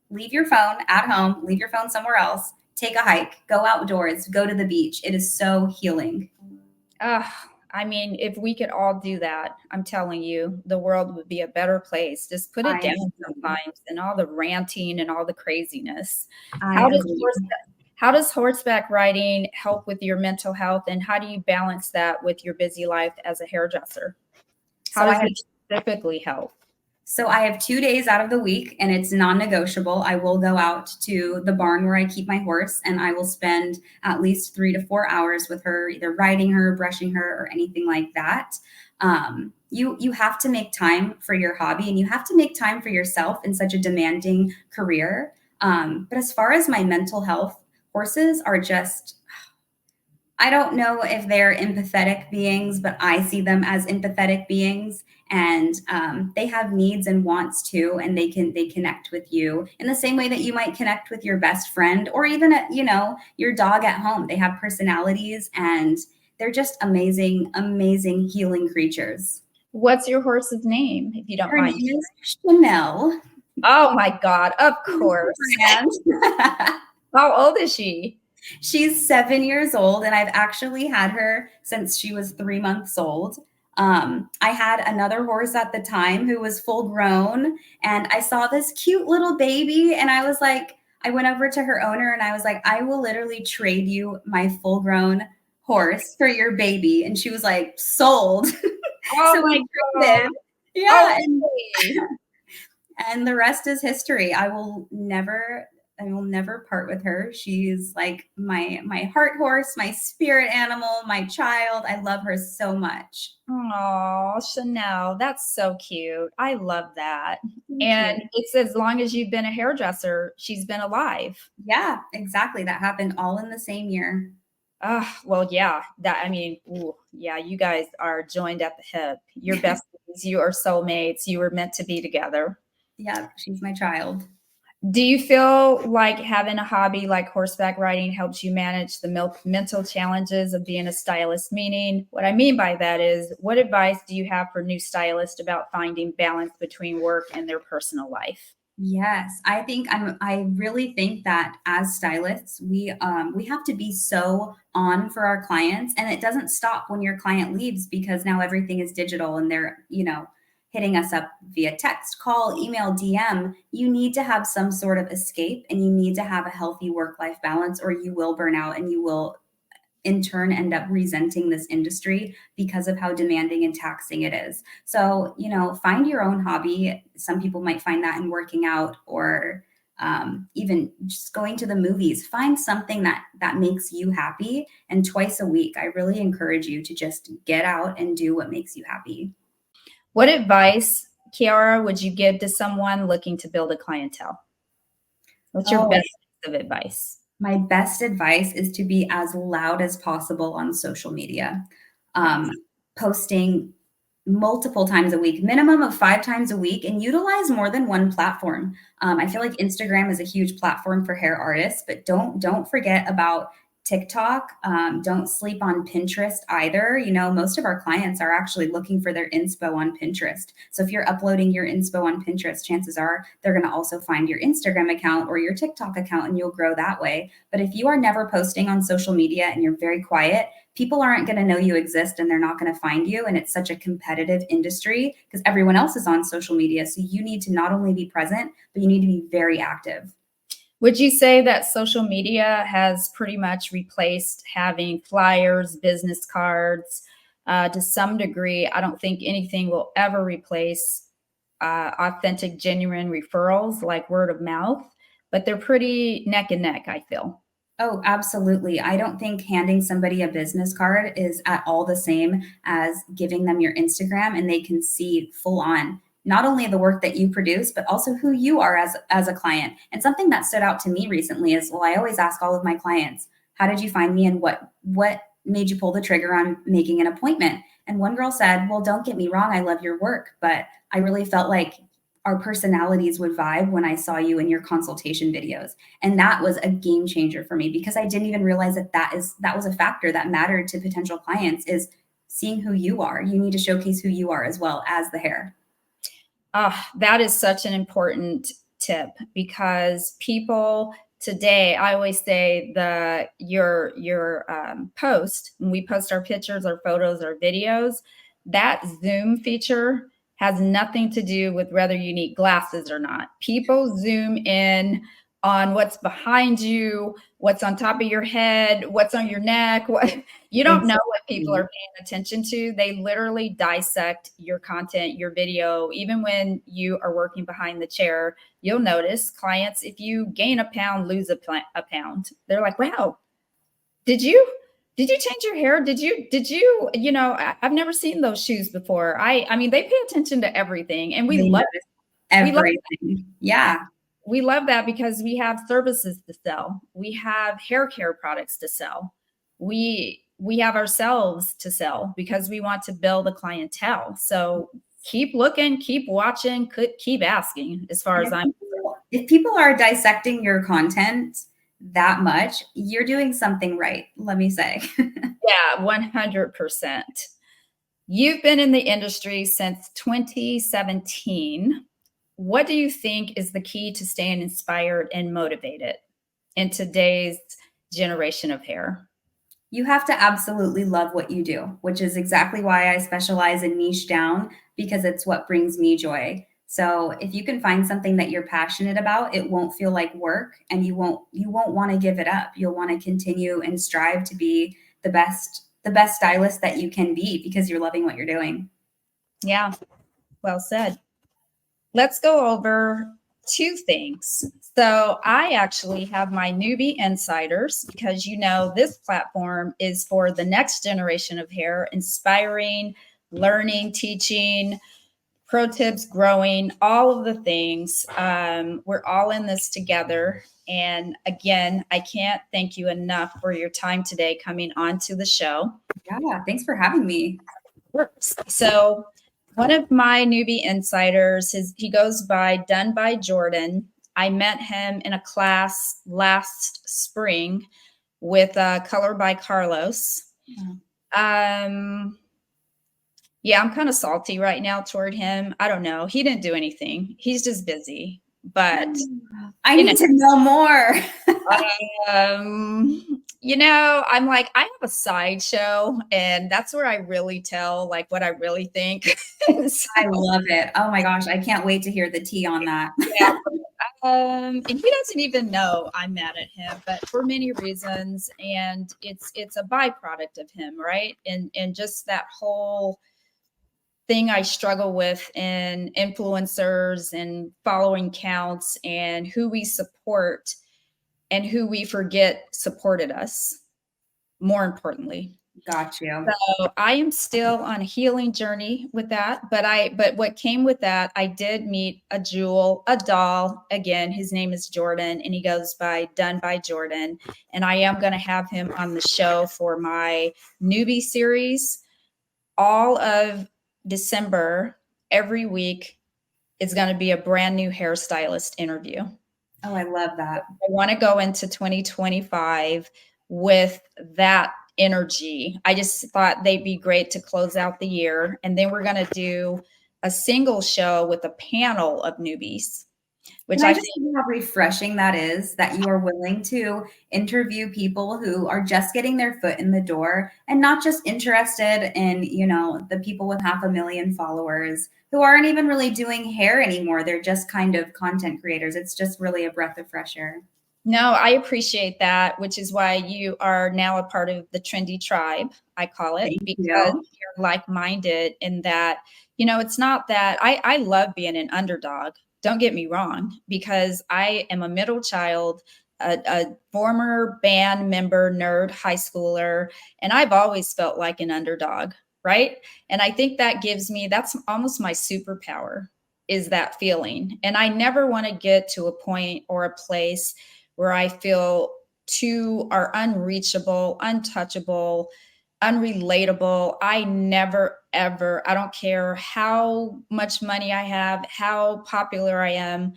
Leave your phone at home, leave your phone somewhere else, take a hike, go outdoors, go to the beach. It is so healing. I mean, if we could all do that, I'm telling you, the world would be a better place. Just put it I down agree. sometimes and all the ranting and all the craziness. I How does agree. how does horseback riding help with your mental health, and how do you balance that with your busy life as a hairdresser? How So does it specifically help? So I have 2 days out of the week and it's non-negotiable. I will go out to the barn where I keep my horse and I will spend at least 3 to 4 hours with her, either riding her, brushing her, or anything like that. You have to make time for your hobby and you have to make time for yourself in such a demanding career. But as far as my mental health, horses are just, I don't know if they're empathetic beings, but I see them as empathetic beings, and they have needs and wants too, and they connect with you in the same way that you might connect with your best friend or even your dog at home. They have personalities, and they're just amazing, amazing healing creatures. What's your horse's name, if you don't Her mind? name is Chanel. Oh my God, of course. How old is she? She's 7 years old, and I've actually had her since she was 3 months old. I had another horse at the time who was full grown, and I saw this cute little baby, and I was like, I went over to her owner and I was like, I will literally trade you my full grown horse for your baby. And she was like, sold. Oh So my we God. traded. Yeah. Oh, And the rest is history. I will never part with her. She's like my heart horse, my spirit animal, my child. I love her so much. oh, Chanel, that's so cute. I love that. Thank And you. it's as long as you've been a hairdresser, she's been alive. Yeah, exactly. That happened all in the same year. Well, yeah, ooh, yeah, you guys are joined at the hip. You're besties, you are soulmates, you were meant to be together. Yeah, she's my child. Do you feel like having a hobby like horseback riding helps you manage the mental challenges of being a stylist? Meaning, what I mean by that is, what advice do you have for new stylists about finding balance between work and their personal life? Yes, I really think that as stylists, we have to be so on for our clients, and it doesn't stop when your client leaves because now everything is digital and they're, hitting us up via text, call, email, DM. You need to have some sort of escape and you need to have a healthy work-life balance or you will burn out and you will in turn end up resenting this industry because of how demanding and taxing it is. So, find your own hobby. Some people might find that in working out or even just going to the movies. Find something that makes you happy. And twice a week, I really encourage you to just get out and do what makes you happy. What advice, Kiara, would you give to someone looking to build a clientele? What's your best piece of advice? My best advice is to be as loud as possible on social media. Posting multiple times a week, minimum of 5 times a week, and utilize more than one platform. I feel like Instagram is a huge platform for hair artists, but don't forget about TikTok. Don't sleep on Pinterest either. Most of our clients are actually looking for their inspo on Pinterest. So if you're uploading your inspo on Pinterest, chances are they're going to also find your Instagram account or your TikTok account and you'll grow that way. But if you are never posting on social media and you're very quiet, people aren't going to know you exist and they're not going to find you. And it's such a competitive industry because everyone else is on social media. So you need to not only be present, but you need to be very active. Would you say that social media has pretty much replaced having flyers, business cards? To some degree, I don't think anything will ever replace authentic, genuine referrals like word of mouth, but they're pretty neck and neck, I feel. Oh, absolutely. I don't think handing somebody a business card is at all the same as giving them your Instagram and they can see full on not only the work that you produce, but also who you are as a client. And something that stood out to me recently is, I always ask all of my clients, how did you find me and what made you pull the trigger on making an appointment? And one girl said, well, don't get me wrong, I love your work, but I really felt like our personalities would vibe when I saw you in your consultation videos. And that was a game changer for me because I didn't even realize that was a factor that mattered to potential clients is seeing who you are. You need to showcase who you are as well as the hair. That is such an important tip because people today, I always say your post, when we post our pictures, our photos, our videos, that zoom feature has nothing to do with whether you need glasses or not. People zoom in on what's behind you, what's on top of your head, what's on your neck. What you don't know what people are paying attention to. They literally dissect your content, your video. Even when you are working behind the chair, you'll notice clients, if you gain a pound, lose a pound. They're like, wow, did you change your hair? Did you, I've never seen those shoes before. I mean, they pay attention to everything, and we love it. Everything. Yeah. We love that because we have services to sell. We have hair care products to sell. We have ourselves to sell because we want to build a clientele. So keep looking, keep watching, keep asking as far as I'm concerned. If people are dissecting your content that much, you're doing something right, let me say. Yeah, 100%. You've been in the industry since 2017. What do you think is the key to staying inspired and motivated in today's generation of hair? You have to absolutely love what you do, which is exactly why I specialize in niche down, because it's what brings me joy. So if you can find something that you're passionate about, it won't feel like work, and you won't want to give it up. You'll want to continue and strive to be the best stylist that you can be because you're loving what you're doing. Yeah, well said. Let's go over two things. So I actually have my newbie insiders because, this platform is for the next generation of hair, inspiring, learning, teaching, pro tips, growing, all of the things. We're all in this together. And again, I can't thank you enough for your time today coming on to the show. Yeah, thanks for having me. So one of my newbie insiders, he goes by Done by Jordan. I met him in a class last spring with Color by Carlos. Yeah, I'm kind of salty right now toward him. I don't know. He didn't do anything. He's just busy. But I need to know more. I'm like, I have a sideshow, and that's where I really tell like what I really think. So, I love it. Oh my gosh, I can't wait to hear the tea on that. Yeah. And he doesn't even know I'm mad at him, but for many reasons, and it's a byproduct of him, right? And just that whole thing I struggle with in influencers and following counts and who we support and who we forget supported us, more importantly. Got you. So I am still on a healing journey with that. But what came with that, I did meet a doll. Again, his name is Jordan, and he goes by Done by Jordan. And I am going to have him on the show for my newbie series. All of December, every week, is going to be a brand new hairstylist interview. Oh, I love that. I want to go into 2025 with that energy. I just thought they'd be great to close out the year. And then we're going to do a single show with a panel of newbies, which I just think how refreshing that is, that you are willing to interview people who are just getting their foot in the door and not just interested in, the people with 500,000 followers who aren't even really doing hair anymore. They're just kind of content creators. It's just really a breath of fresh air. No, I appreciate that, which is why you are now a part of the trendy tribe, I call it, because you're like-minded in that, it's not that I love being an underdog. Don't get me wrong, because I am a middle child, a former band member, nerd, high schooler, and I've always felt like an underdog, right? And I think that's almost my superpower, is that feeling. And I never want to get to a point or a place where I feel are unreachable, untouchable, unrelatable. I never, ever, I don't care how much money I have, how popular I am.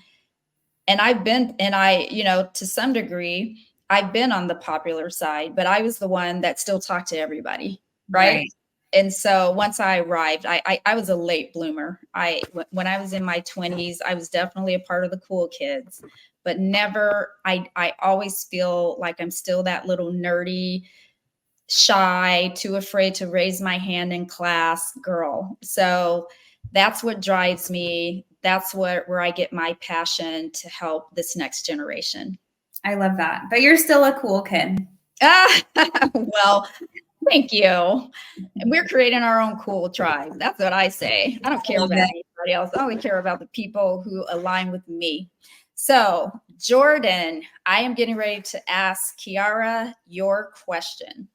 And to some degree, I've been on the popular side, but I was the one that still talked to everybody. Right. And so once I arrived, I was a late bloomer. When I was in my 20s, I was definitely a part of the cool kids, but never, I always feel like I'm still that little nerdy, shy, too afraid to raise my hand in class girl. So that's what drives me that's where I get my passion to help this next generation. I love that. But you're still a cool kid. Well, thank you. We're creating our own cool tribe. That's what I say. I don't care about anybody else. I only care about the people who align with me. So, Jordan, I am getting ready to ask Kiara your question.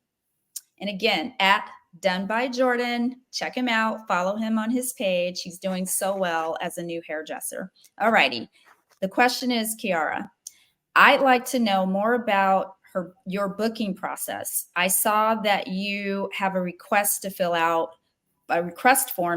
And again, at Done by Jordan, check him out, follow him on his page. He's doing so well as a new hairdresser. All righty. The question is, Kiara, I'd like to know more about your booking process. I saw that you have a request form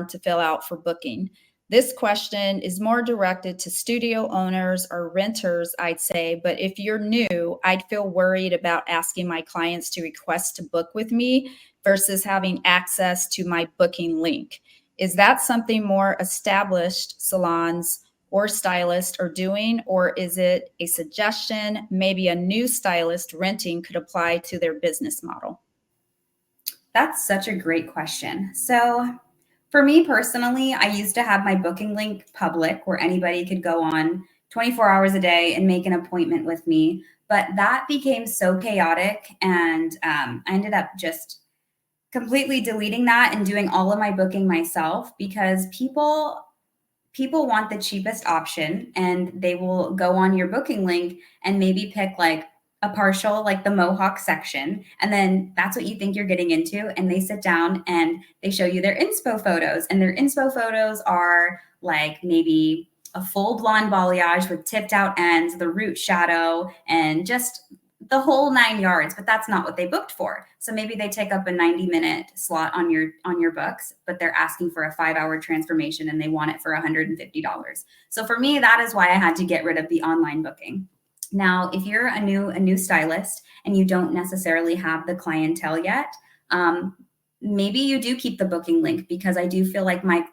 to fill out for booking. This question is more directed to studio owners or renters, I'd say, but if you're new, I'd feel worried about asking my clients to request to book with me versus having access to my booking link. Is that something more established salons or stylists are doing, or is it a suggestion maybe a new stylist renting could apply to their business model? That's such a great question. So for me personally, I used to have my booking link public where anybody could go on 24 hours a day and make an appointment with me. But that became so chaotic, and I ended up just completely deleting that and doing all of my booking myself, because people want the cheapest option, and they will go on your booking link and maybe pick like a partial, like the Mohawk section. And then that's what you think you're getting into. And they sit down and they show you their inspo photos. And their inspo photos are like maybe a full blonde balayage with tipped out ends, the root shadow, and just the whole 9 yards, but that's not what they booked for. So maybe they take up a 90-minute slot on your books, but they're asking for a 5-hour transformation and they want it for $150. So for me, that is why I had to get rid of the online booking. Now, if you're a new stylist and you don't necessarily have the clientele yet, maybe you do keep the booking link, because I do feel like my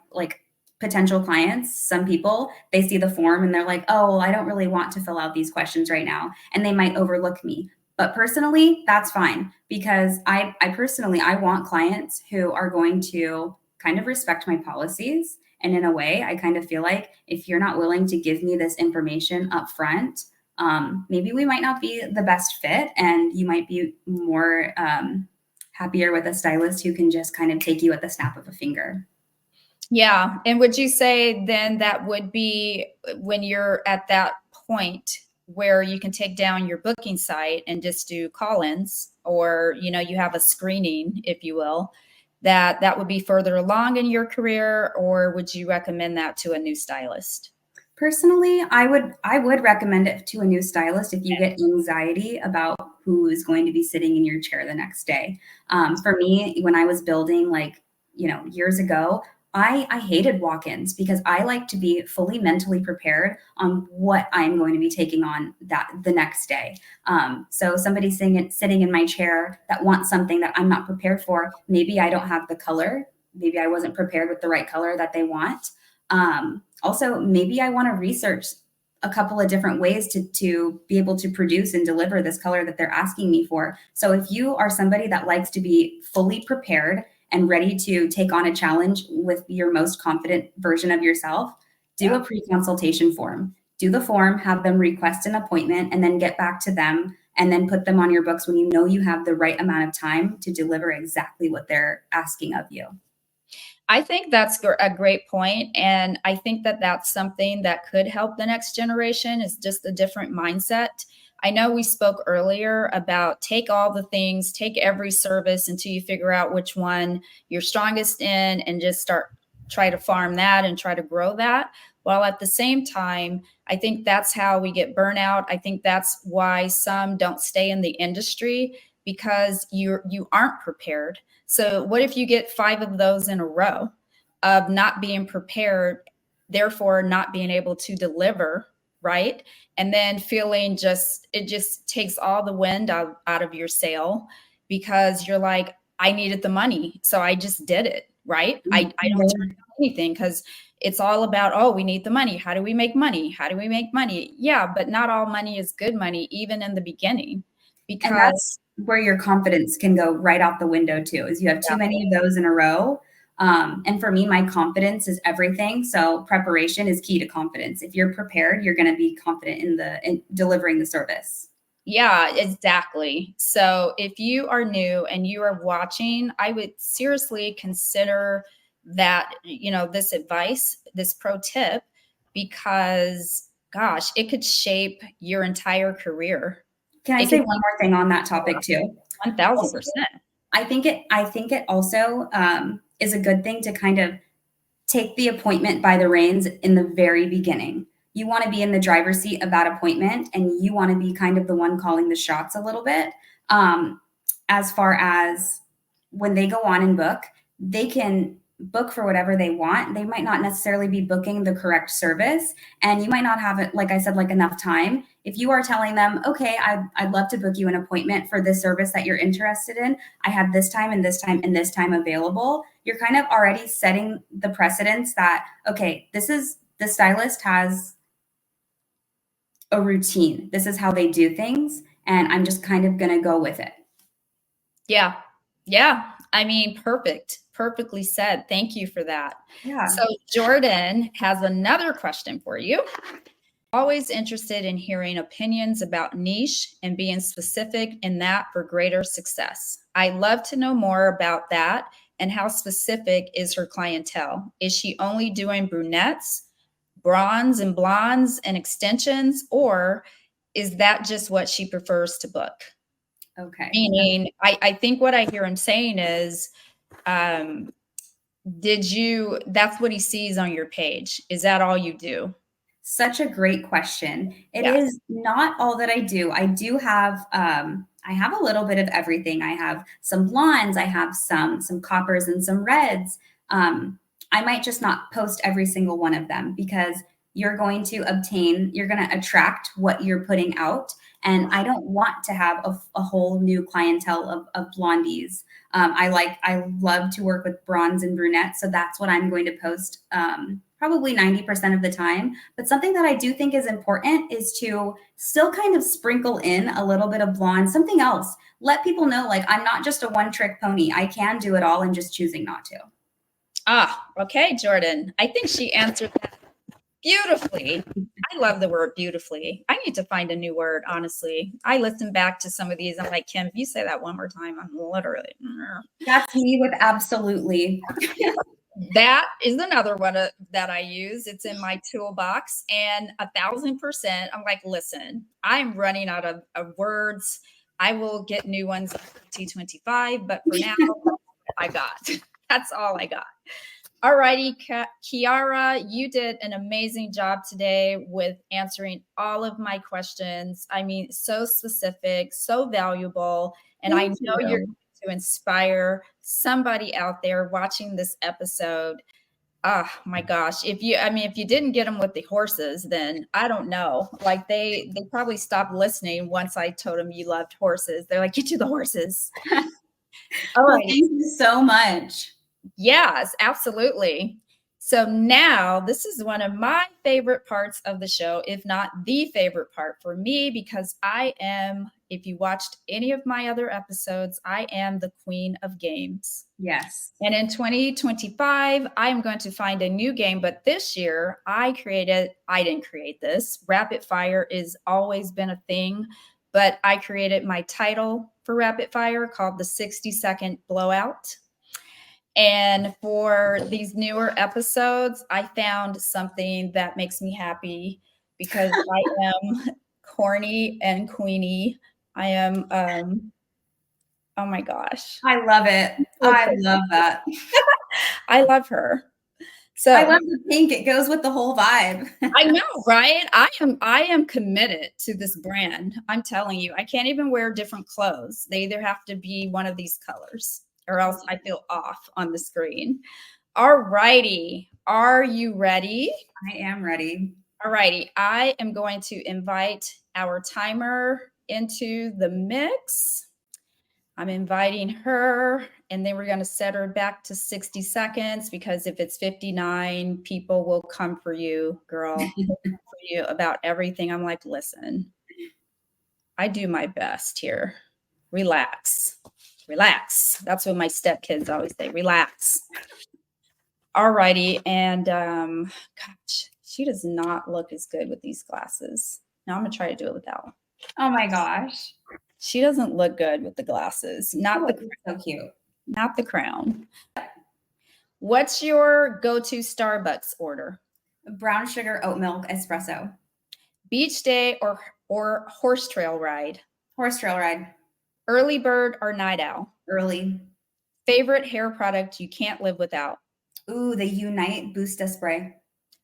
potential clients, some people, they see the form and they're like, oh, I don't really want to fill out these questions right now. And they might overlook me. But personally, that's fine, because I personally want clients who are going to kind of respect my policies. And in a way, I kind of feel like if you're not willing to give me this information up front, maybe we might not be the best fit, and you might be more happier with a stylist who can just kind of take you at the snap of a finger. Yeah. And would you say then that would be when you're at that point where you can take down your booking site and just do call-ins, or, you have a screening, if you will, that would be further along in your career, or would you recommend that to a new stylist? Personally, I would recommend it to a new stylist if you get anxiety about who is going to be sitting in your chair the next day. For me, when I was building years ago, I hated walk-ins, because I like to be fully mentally prepared on what I'm going to be taking on the next day. So somebody sitting in my chair that wants something that I'm not prepared for, maybe I don't have the color, maybe I wasn't prepared with the right color that they want. Also, maybe I want to research a couple of different ways to be able to produce and deliver this color that they're asking me for. So if you are somebody that likes to be fully prepared and ready to take on a challenge with your most confident version of yourself, do a pre-consultation form. Do the form, have them request an appointment, and then get back to them, and then put them on your books when you know you have the right amount of time to deliver exactly what they're asking of you. I think that's a great point. And I think that that's something that could help the next generation, is just a different mindset. I know we spoke earlier about take all the things, take every service until you figure out which one you're strongest in, and just try to farm that and try to grow that. While at the same time, I think that's how we get burnout. I think that's why some don't stay in the industry, because you aren't prepared. So what if you get 5 of those in a row of not being prepared, therefore not being able to deliver, right? And then feeling it just takes all the wind out of your sail, because you're like, I needed the money, so I just did it, right? I don't turn down anything, because it's all about, oh, we need the money. How do we make money? How do we make money? Yeah, but not all money is good money, even in the beginning. Because and that's where your confidence can go right out the window too, is you have too many of those in a row. And for me, my confidence is everything. So preparation is key to confidence. If you're prepared, you're going to be confident in delivering the service. Yeah, exactly. So if you are new and you are watching, I would seriously consider that, this advice, this pro tip, because gosh, it could shape your entire career. Can I say one more thing on that topic too? 1000%. I think it also is a good thing to kind of take the appointment by the reins in the very beginning. You want to be in the driver's seat of that appointment, and you want to be kind of the one calling the shots a little bit. As far as when they go on and book, they can book for whatever they want. They might not necessarily be booking the correct service, and you might not have it, like I said, like enough time. If you are telling them, okay, I'd love to book you an appointment for this service that you're interested in, I have this time and this time and this time available, you're kind of already setting the precedence that, okay, the stylist has a routine. This is how they do things, and I'm just kind of going to go with it. Yeah. Yeah. I mean, perfectly said. Thank you for that. Yeah. So Jordan has another question for you. Always interested in hearing opinions about niche and being specific in that for greater success. I love to know more about that and how specific is her clientele. Is she only doing brunettes, bronze and blondes and extensions, or is that just what she prefers to book? Okay. Meaning, I think what I hear him saying is, that's what he sees on your page. Is that all you do? Such a great question. It is not all that I do. I do have, I have a little bit of everything. I have some blondes, I have some coppers and some reds. I might just not post every single one of them because you're going to attract what you're putting out. And I don't want to have a whole new clientele of blondies. I love to work with bronze and brunettes. So that's what I'm going to post probably 90% of the time. But something that I do think is important is to still kind of sprinkle in a little bit of blonde, something else. Let people know, like, I'm not just a one-trick pony. I can do it all and just choosing not to. Okay, Jordan. I think she answered that beautifully. I love the word beautifully. I need to find a new word, honestly. I listen back to some of these. I'm like, Kim, if you say that one more time, I'm literally. That's me with absolutely. That is another one that I use. It's in my toolbox, and 1,000%. I'm like, listen, I'm running out of words. I will get new ones in 2025, but for now, I got. That's all I got. All righty, Kiara, you did an amazing job today with answering all of my questions. I mean, so specific, so valuable, and I know you're going to inspire somebody out there watching this episode. Oh my gosh. If you didn't get them with the horses, then I don't know. Like they probably stopped listening once I told them you loved horses. They're like, get you the horses. All right. Thank you so much. Yes, absolutely. So now this is one of my favorite parts of the show, if not the favorite part for me, because if you watched any of my other episodes, I am the queen of games. Yes. And in 2025, I am going to find a new game. But this year I didn't create this. Rapid fire has always been a thing, but I created my title for rapid fire called the 60-second blowout. And for these newer episodes, I found something that makes me happy because I am corny and queenie. I am, oh my gosh. I love it. I love that. I love her. So I love the pink. It goes with the whole vibe. I know, right? I am committed to this brand. I'm telling you, I can't even wear different clothes. They either have to be one of these colors, or else I feel off on the screen. All righty. Are you ready? I am ready. All righty. I am going to invite our timer into the mix. I'm inviting her, and then we're going to set her back to 60 seconds because if it's 59, people will come for you, girl, for you about everything. I'm like, listen, I do my best here. Relax. Relax. That's what my stepkids always say. Relax. Alrighty, and gosh, she does not look as good with these glasses. Now I'm gonna try to do it without. Oh my gosh. She doesn't look good with the glasses. Oh, so cute. Not the crown. What's your go-to Starbucks order? Brown sugar oat milk espresso. Beach day or horse trail ride? Horse trail ride. Early bird or night owl? Early. Favorite hair product you can't live without? Ooh, the Unite Booster Spray.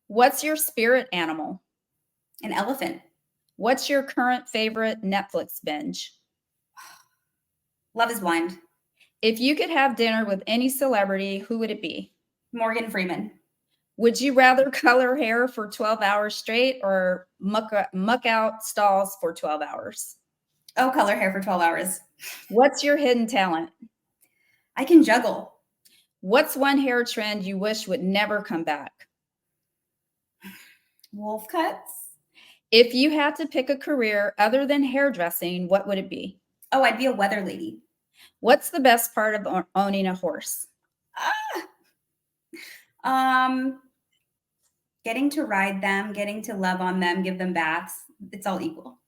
What's your spirit animal? An elephant. What's your current favorite Netflix binge? Love is Blind. If you could have dinner with any celebrity, who would it be? Morgan Freeman. Would you rather color hair for 12 hours straight or muck out stalls for 12 hours? Oh, color hair for 12 hours. What's your hidden talent? I can juggle. What's one hair trend you wish would never come back? Wolf cuts. If you had to pick a career other than hairdressing, what would it be? Oh, I'd be a weather lady. What's the best part of owning a horse? Getting to ride them, getting to love on them, give them baths. It's all equal.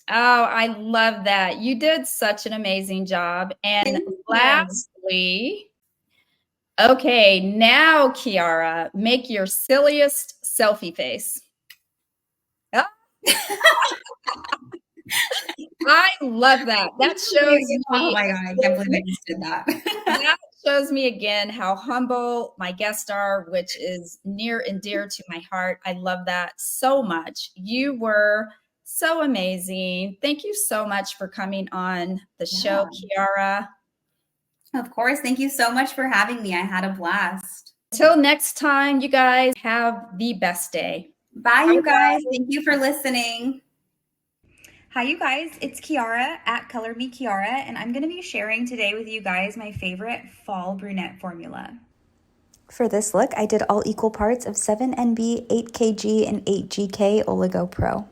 Oh, I love that. You did such an amazing job. And lastly, okay, now Kiara, make your silliest selfie face. Oh. I love that. That shows me. Oh my God, I can't believe I just did that. That shows me again how humble my guests are, which is near and dear to my heart. I love that so much. You were so amazing. Thank you so much for coming on the show, Kiara. Of course. Thank you so much for having me. I had a blast. Till next time, you guys have the best day. Bye, you guys. Thank you for listening. Hi, you guys. It's Kiara at Color Me Kiara, and I'm going to be sharing today with you guys my favorite fall brunette formula. For this look, I did all equal parts of 7NB, 8kg, and 8GK Oligo Pro.